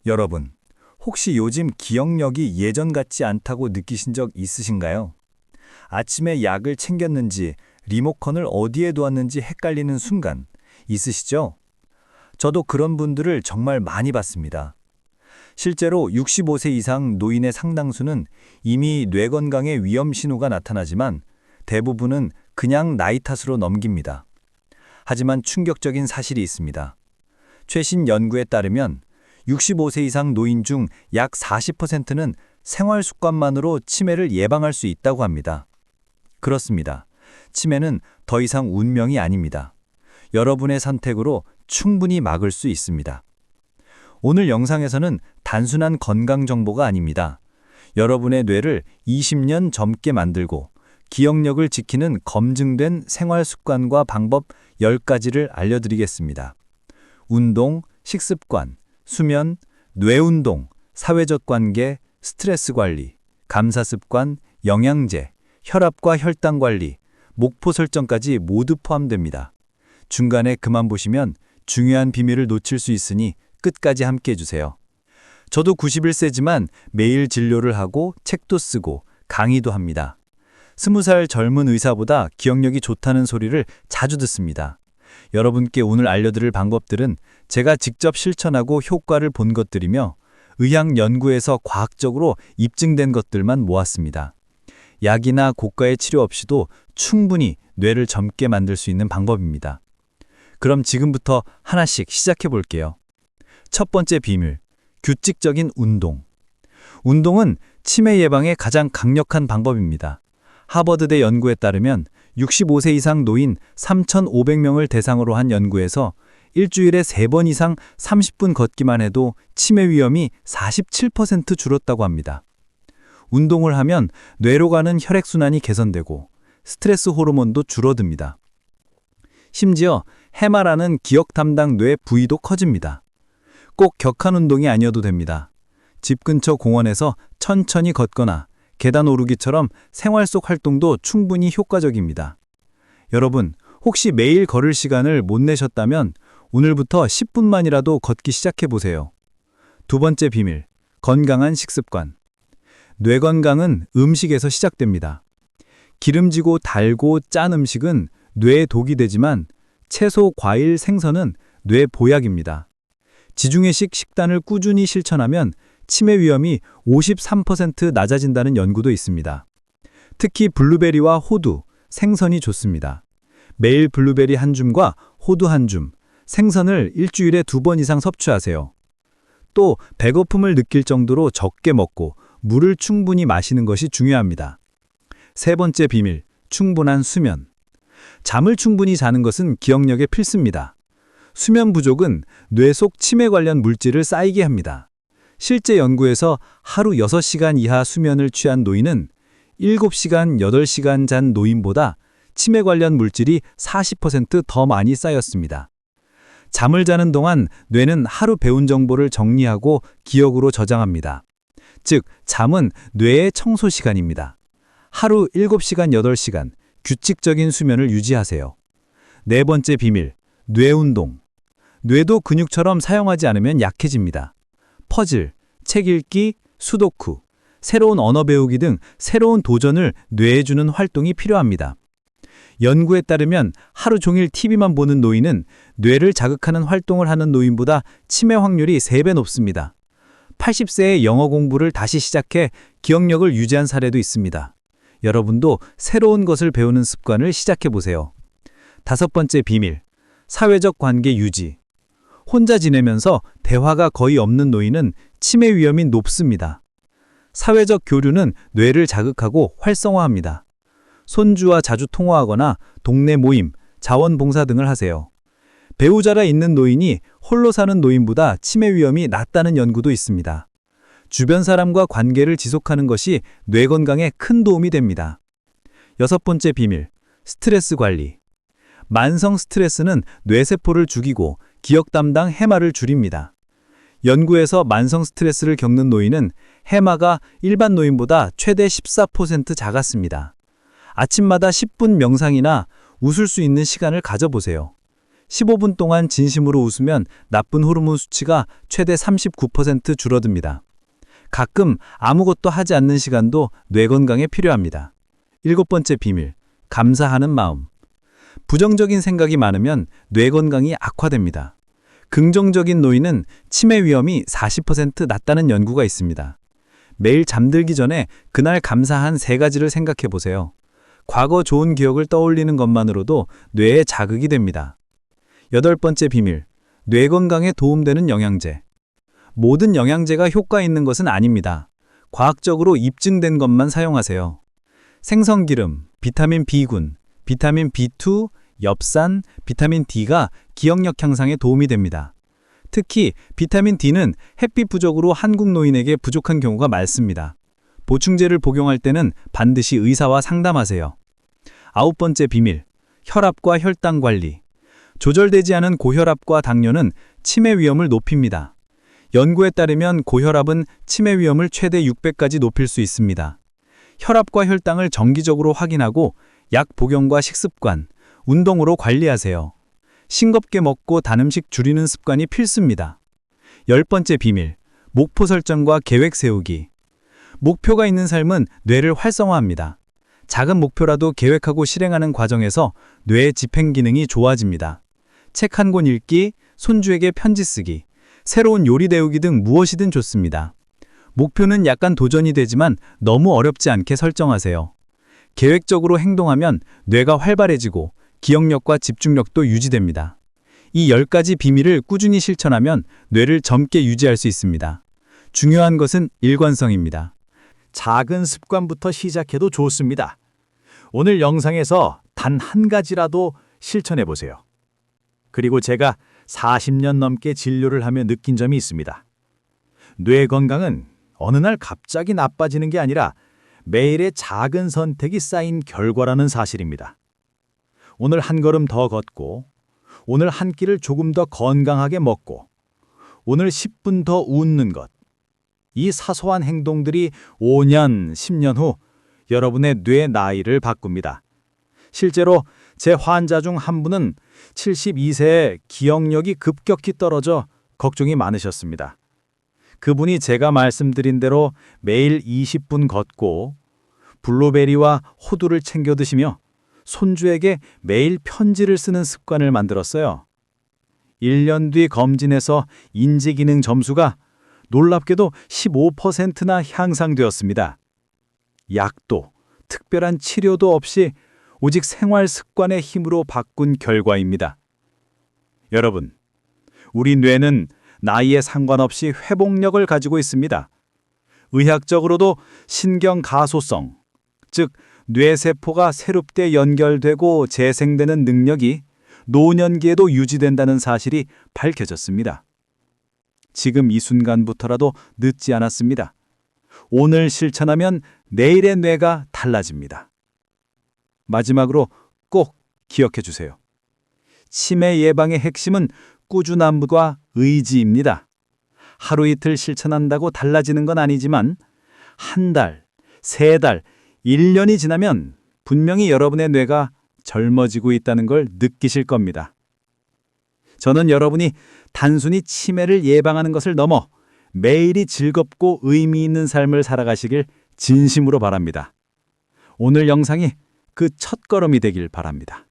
여러분, 혹시 요즘 기억력이 예전 같지 않다고 느끼신 적 있으신가요? 아침에 약을 챙겼는지 리모컨을 어디에 두었는지 헷갈리는 순간 있으시죠? 저도 그런 분들을 정말 많이 봤습니다. 실제로 65세 이상 노인의 상당수는 이미 뇌 건강에 위험 신호가 나타나지만 대부분은 그냥 나이 탓으로 넘깁니다. 하지만 충격적인 사실이 있습니다. 최신 연구에 따르면 65세 이상 노인 중 약 40%는 생활 습관만으로 치매를 예방할 수 있다고 합니다. 그렇습니다. 치매는 더 이상 운명이 아닙니다. 여러분의 선택으로 충분히 막을 수 있습니다. 오늘 영상에서는 단순한 건강 정보가 아닙니다. 여러분의 뇌를 20년 젊게 만들고 기억력을 지키는 검증된 생활 습관과 방법 10가지를 알려드리겠습니다. 운동, 식습관, 수면, 뇌운동, 사회적 관계, 스트레스 관리, 감사 습관, 영양제, 혈압과 혈당 관리, 목표 설정까지 모두 포함됩니다. 중간에 그만 보시면 중요한 비밀을 놓칠 수 있으니 끝까지 함께 해주세요. 저도 91세지만 매일 진료를 하고 책도 쓰고 강의도 합니다. 20살 젊은 의사보다 기억력이 좋다는 소리를 자주 듣습니다. 여러분께 오늘 알려드릴 방법들은 제가 직접 실천하고 효과를 본 것들이며 의학 연구에서 과학적으로 입증된 것들만 모았습니다. 약이나 고가의 치료 없이도 충분히 뇌를 젊게 만들 수 있는 방법입니다. 그럼 지금부터 하나씩 시작해 볼게요. 첫 번째 비밀, 규칙적인 운동. 운동은 치매 예방에 가장 강력한 방법입니다. 하버드대 연구에 따르면 65세 이상 노인 3,500명을 대상으로 한 연구에서 일주일에 3번 이상 30분 걷기만 해도 치매 위험이 47% 줄었다고 합니다. 운동을 하면 뇌로 가는 혈액순환이 개선되고 스트레스 호르몬도 줄어듭니다. 심지어 해마라는 기억 담당 뇌 부위도 커집니다. 꼭 격한 운동이 아니어도 됩니다. 집 근처 공원에서 천천히 걷거나 계단 오르기처럼 생활 속 활동도 충분히 효과적입니다. 여러분, 혹시 매일 걸을 시간을 못 내셨다면 오늘부터 10분만이라도 걷기 시작해 보세요. 두 번째 비밀, 건강한 식습관. 뇌 건강은 음식에서 시작됩니다. 기름지고 달고 짠 음식은 뇌에 독이 되지만 채소, 과일, 생선은 뇌 보약입니다. 지중해식 식단을 꾸준히 실천하면 치매 위험이 53% 낮아진다는 연구도 있습니다. 특히 블루베리와 호두, 생선이 좋습니다. 매일 블루베리 한 줌과 호두 한 줌, 생선을 일주일에 2번 이상 섭취하세요. 또 배고픔을 느낄 정도로 적게 먹고 물을 충분히 마시는 것이 중요합니다. 세 번째 비밀, 충분한 수면. 잠을 충분히 자는 것은 기억력에 필수입니다. 수면 부족은 뇌 속 치매 관련 물질을 쌓이게 합니다. 실제 연구에서 하루 6시간 이하 수면을 취한 노인은 7시간, 8시간 잔 노인보다 치매 관련 물질이 40% 더 많이 쌓였습니다. 잠을 자는 동안 뇌는 하루 배운 정보를 정리하고 기억으로 저장합니다. 즉, 잠은 뇌의 청소 시간입니다. 하루 7시간, 8시간 규칙적인 수면을 유지하세요. 네 번째 비밀, 뇌운동. 뇌도 근육처럼 사용하지 않으면 약해집니다. 퍼즐, 책 읽기, 수도쿠, 새로운 언어 배우기 등 새로운 도전을 뇌에 주는 활동이 필요합니다. 연구에 따르면 하루 종일 TV만 보는 노인은 뇌를 자극하는 활동을 하는 노인보다 치매 확률이 3배 높습니다. 80세에 영어 공부를 다시 시작해 기억력을 유지한 사례도 있습니다. 여러분도 새로운 것을 배우는 습관을 시작해 보세요. 다섯 번째 비밀, 사회적 관계 유지. 혼자 지내면서 대화가 거의 없는 노인은 치매 위험이 높습니다. 사회적 교류는 뇌를 자극하고 활성화합니다. 손주와 자주 통화하거나 동네 모임, 자원봉사 등을 하세요. 배우자가 있는 노인이 홀로 사는 노인보다 치매 위험이 낮다는 연구도 있습니다. 주변 사람과 관계를 지속하는 것이 뇌 건강에 큰 도움이 됩니다. 여섯 번째 비밀, 스트레스 관리. 만성 스트레스는 뇌세포를 죽이고 기억 담당 해마를 줄입니다. 연구에서 만성 스트레스를 겪는 노인은 해마가 일반 노인보다 최대 14% 작았습니다. 아침마다 10분 명상이나 웃을 수 있는 시간을 가져보세요. 15분 동안 진심으로 웃으면 나쁜 호르몬 수치가 최대 39% 줄어듭니다. 가끔 아무것도 하지 않는 시간도 뇌 건강에 필요합니다. 7번째 비밀, 감사하는 마음. 부정적인 생각이 많으면 뇌 건강이 악화됩니다. 긍정적인 노인은 치매 위험이 40% 낮다는 연구가 있습니다. 매일 잠들기 전에 그날 감사한 3가지를 생각해 보세요. 과거 좋은 기억을 떠올리는 것만으로도 뇌에 자극이 됩니다. 8번째 비밀, 뇌 건강에 도움되는 영양제. 모든 영양제가 효과 있는 것은 아닙니다. 과학적으로 입증된 것만 사용하세요. 생선기름, 비타민 B군, 비타민 B2, 엽산, 비타민 D가 기억력 향상에 도움이 됩니다. 특히 비타민 D는 햇빛 부족으로 한국 노인에게 부족한 경우가 많습니다. 보충제를 복용할 때는 반드시 의사와 상담하세요. 9번째 비밀, 혈압과 혈당 관리. 조절되지 않은 고혈압과 당뇨는 치매 위험을 높입니다. 연구에 따르면 고혈압은 치매 위험을 최대 6배까지 높일 수 있습니다. 혈압과 혈당을 정기적으로 확인하고 약 복용과 식습관, 운동으로 관리하세요. 싱겁게 먹고 단 음식 줄이는 습관이 필수입니다. 10번째 비밀, 목표 설정과 계획 세우기. 목표가 있는 삶은 뇌를 활성화합니다. 작은 목표라도 계획하고 실행하는 과정에서 뇌의 집행 기능이 좋아집니다. 책 한 권 읽기, 손주에게 편지 쓰기, 새로운 요리 배우기 등 무엇이든 좋습니다. 목표는 약간 도전이 되지만 너무 어렵지 않게 설정하세요. 계획적으로 행동하면 뇌가 활발해지고 기억력과 집중력도 유지됩니다. 이 10가지 비밀을 꾸준히 실천하면 뇌를 젊게 유지할 수 있습니다. 중요한 것은 일관성입니다. 작은 습관부터 시작해도 좋습니다. 오늘 영상에서 단 한 가지라도 실천해 보세요. 그리고 제가 40년 넘게 진료를 하며 느낀 점이 있습니다. 뇌 건강은 어느 날 갑자기 나빠지는 게 아니라 매일의 작은 선택이 쌓인 결과라는 사실입니다. 오늘 한 걸음 더 걷고, 오늘 한 끼를 조금 더 건강하게 먹고, 오늘 10분 더 웃는 것. 이 사소한 행동들이 5년, 10년 후 여러분의 뇌 나이를 바꿉니다. 실제로 제 환자 중 한 분은 72세에 기억력이 급격히 떨어져 걱정이 많으셨습니다. 그분이 제가 말씀드린 대로 매일 20분 걷고 블루베리와 호두를 챙겨 드시며 손주에게 매일 편지를 쓰는 습관을 만들었어요. 1년 뒤 검진에서 인지기능 점수가 놀랍게도 15%나 향상되었습니다. 약도, 특별한 치료도 없이 오직 생활 습관의 힘으로 바꾼 결과입니다. 여러분, 우리 뇌는 나이에 상관없이 회복력을 가지고 있습니다. 의학적으로도 신경가소성, 즉 뇌세포가 새롭게 연결되고 재생되는 능력이 노년기에도 유지된다는 사실이 밝혀졌습니다. 지금 이 순간부터라도 늦지 않았습니다. 오늘 실천하면 내일의 뇌가 달라집니다. 마지막으로 꼭 기억해 주세요. 치매 예방의 핵심은 꾸준함과 의지입니다. 하루 이틀 실천한다고 달라지는 건 아니지만 한 달, 3달, 1년이 지나면 분명히 여러분의 뇌가 젊어지고 있다는 걸 느끼실 겁니다. 저는 여러분이 단순히 치매를 예방하는 것을 넘어 매일이 즐겁고 의미 있는 삶을 살아가시길 진심으로 바랍니다. 오늘 영상이 그 첫걸음이 되길 바랍니다.